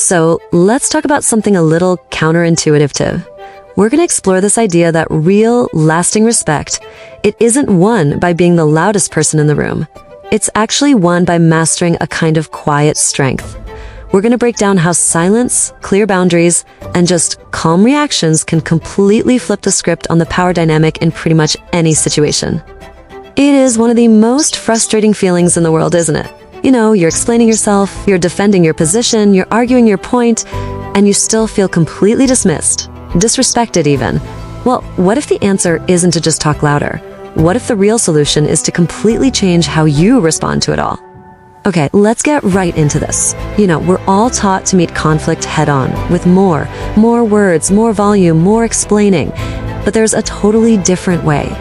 So let's talk about something a little counterintuitive too. We're going to explore this idea that real, lasting respect, it isn't won by being the loudest person in the room. It's actually won by mastering a kind of quiet strength. We're going to break down how silence, clear boundaries, and just calm reactions can completely flip the script on the power dynamic in pretty much any situation. It is one of the most frustrating feelings in the world, isn't it? You know, you're explaining yourself, you're defending your position, you're arguing your point, and you still feel completely dismissed, disrespected even. Well, what if the answer isn't to just talk louder? What if the real solution is to completely change how you respond to it all? Okay, let's get right into this. You know, we're all taught to meet conflict head-on, with more words, more volume, more explaining. But there's a totally different way.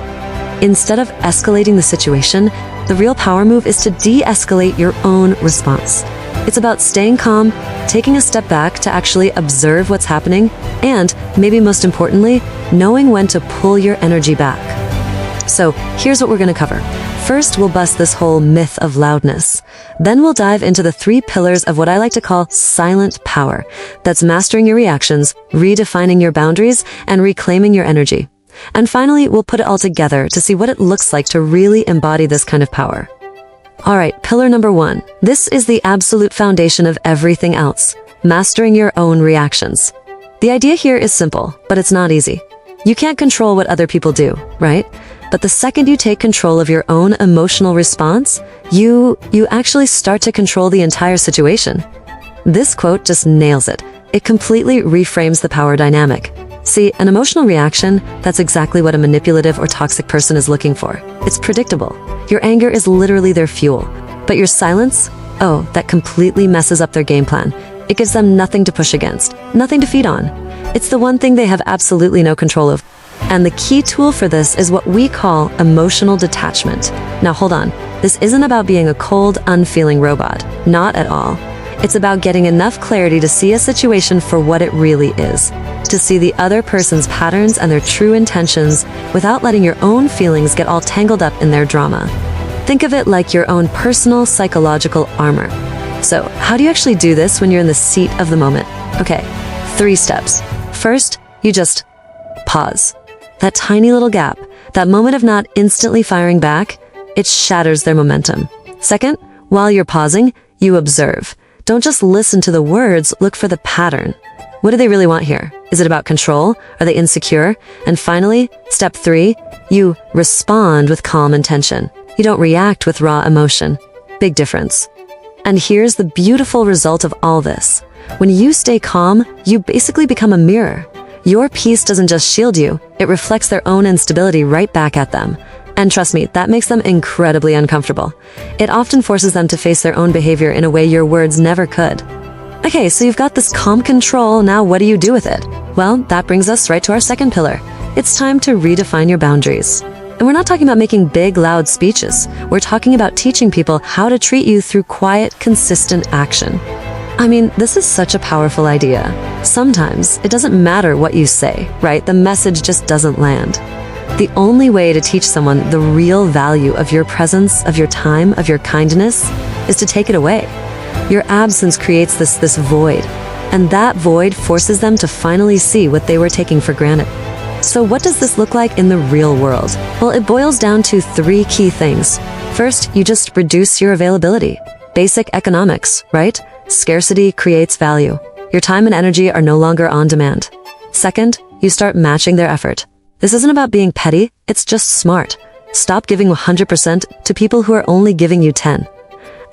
Instead of escalating the situation, the real power move is to de-escalate your own response. It's about staying calm, taking a step back to actually observe what's happening, and, maybe most importantly, knowing when to pull your energy back. So, here's what we're going to cover. First, we'll bust this whole myth of loudness. Then we'll dive into the 3 pillars of what I like to call silent power. That's mastering your reactions, redefining your boundaries, and reclaiming your energy. And finally, we'll put it all together to see what it looks like to really embody this kind of power. All right, pillar number 1. This is the absolute foundation of everything else, mastering your own reactions. The idea here is simple, but it's not easy. You can't control what other people do, right? But the second you take control of your own emotional response, you actually start to control the entire situation. This quote just nails it. It completely reframes the power dynamic. See, an emotional reaction, that's exactly what a manipulative or toxic person is looking for. It's predictable. Your anger is literally their fuel. But your silence? Oh, that completely messes up their game plan. It gives them nothing to push against, nothing to feed on. It's the one thing they have absolutely no control of. And the key tool for this is what we call emotional detachment. Now hold on, this isn't about being a cold, unfeeling robot. Not at all. It's about getting enough clarity to see a situation for what it really is, to see the other person's patterns and their true intentions without letting your own feelings get all tangled up in their drama. Think of it like your own personal psychological armor. So, how do you actually do this when you're in the seat of the moment? Okay, 3 steps. First, you just pause. That tiny little gap, that moment of not instantly firing back, it shatters their momentum. Second, while you're pausing, you observe. Don't just listen to the words, look for the pattern. What do they really want here? Is it about control? Are they insecure? And finally, step 3, you respond with calm intention. You don't react with raw emotion. Big difference. And here's the beautiful result of all this. When you stay calm, you basically become a mirror. Your peace doesn't just shield you, it reflects their own instability right back at them. And trust me, that makes them incredibly uncomfortable. It often forces them to face their own behavior in a way your words never could. Okay, so you've got this calm control, now what do you do with it? Well, that brings us right to our second pillar. It's time to redefine your boundaries. And we're not talking about making big, loud speeches. We're talking about teaching people how to treat you through quiet, consistent action. I mean, this is such a powerful idea. Sometimes it doesn't matter what you say, right? The message just doesn't land. The only way to teach someone the real value of your presence, of your time, of your kindness, is to take it away. Your absence creates this void, and that void forces them to finally see what they were taking for granted. So what does this look like in the real world? Well, it boils down to 3 key things. First, you just reduce your availability. Basic economics, right? Scarcity creates value. Your time and energy are no longer on demand. Second, you start matching their effort. This isn't about being petty, it's just smart. Stop giving 100% to people who are only giving you 10.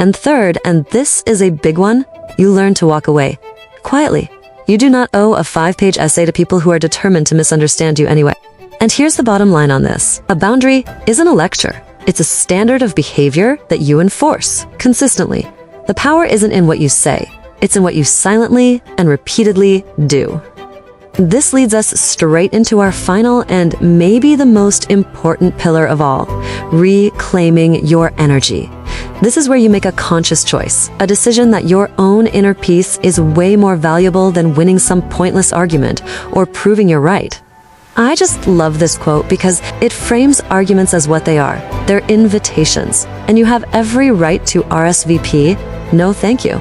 And third, and this is a big one, you learn to walk away. Quietly. You do not owe a 5-page essay to people who are determined to misunderstand you anyway. And here's the bottom line on this. A boundary isn't a lecture. It's a standard of behavior that you enforce, consistently. The power isn't in what you say. It's in what you silently and repeatedly do. This leads us straight into our final and maybe the most important pillar of all, reclaiming your energy. This is where you make a conscious choice, a decision that your own inner peace is way more valuable than winning some pointless argument or proving you're right. I just love this quote because it frames arguments as what they are. They're invitations, and you have every right to RSVP, no thank you.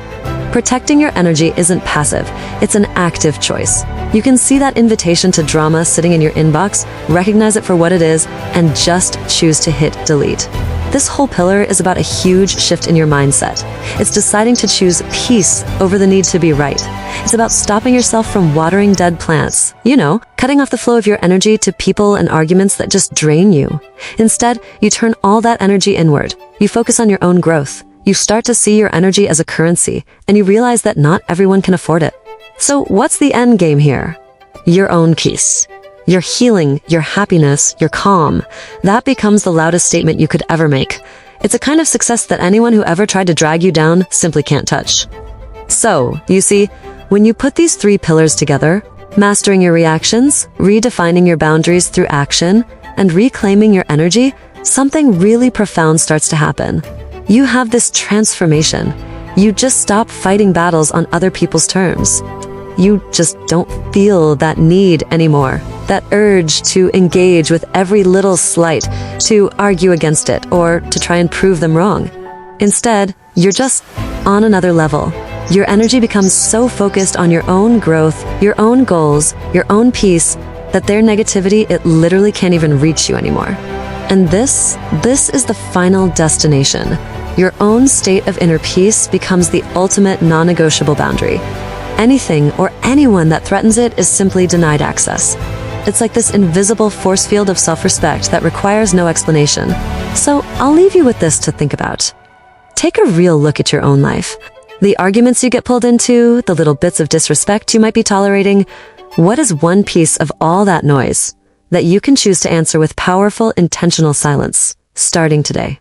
Protecting your energy isn't passive, it's an active choice. You can see that invitation to drama sitting in your inbox, recognize it for what it is, and just choose to hit delete. This whole pillar is about a huge shift in your mindset. It's deciding to choose peace over the need to be right. It's about stopping yourself from watering dead plants. You know, cutting off the flow of your energy to people and arguments that just drain you. Instead, you turn all that energy inward. You focus on your own growth. You start to see your energy as a currency, and you realize that not everyone can afford it. So what's the end game here? Your own peace. Your healing, your happiness, your calm. That becomes the loudest statement you could ever make. It's a kind of success that anyone who ever tried to drag you down simply can't touch. So, you see, when you put these 3 pillars together, mastering your reactions, redefining your boundaries through action, and reclaiming your energy, something really profound starts to happen. You have this transformation. You just stop fighting battles on other people's terms. You just don't feel that need anymore, that urge to engage with every little slight, to argue against it, or to try and prove them wrong. Instead, you're just on another level. Your energy becomes so focused on your own growth, your own goals, your own peace, that their negativity, it literally can't even reach you anymore. And this is the final destination. Your own state of inner peace becomes the ultimate non-negotiable boundary. Anything or anyone that threatens it is simply denied access. It's like this invisible force field of self-respect that requires no explanation. So I'll leave you with this to think about. Take a real look at your own life. The arguments you get pulled into, the little bits of disrespect you might be tolerating. What is one piece of all that noise that you can choose to answer with powerful, intentional silence, starting today?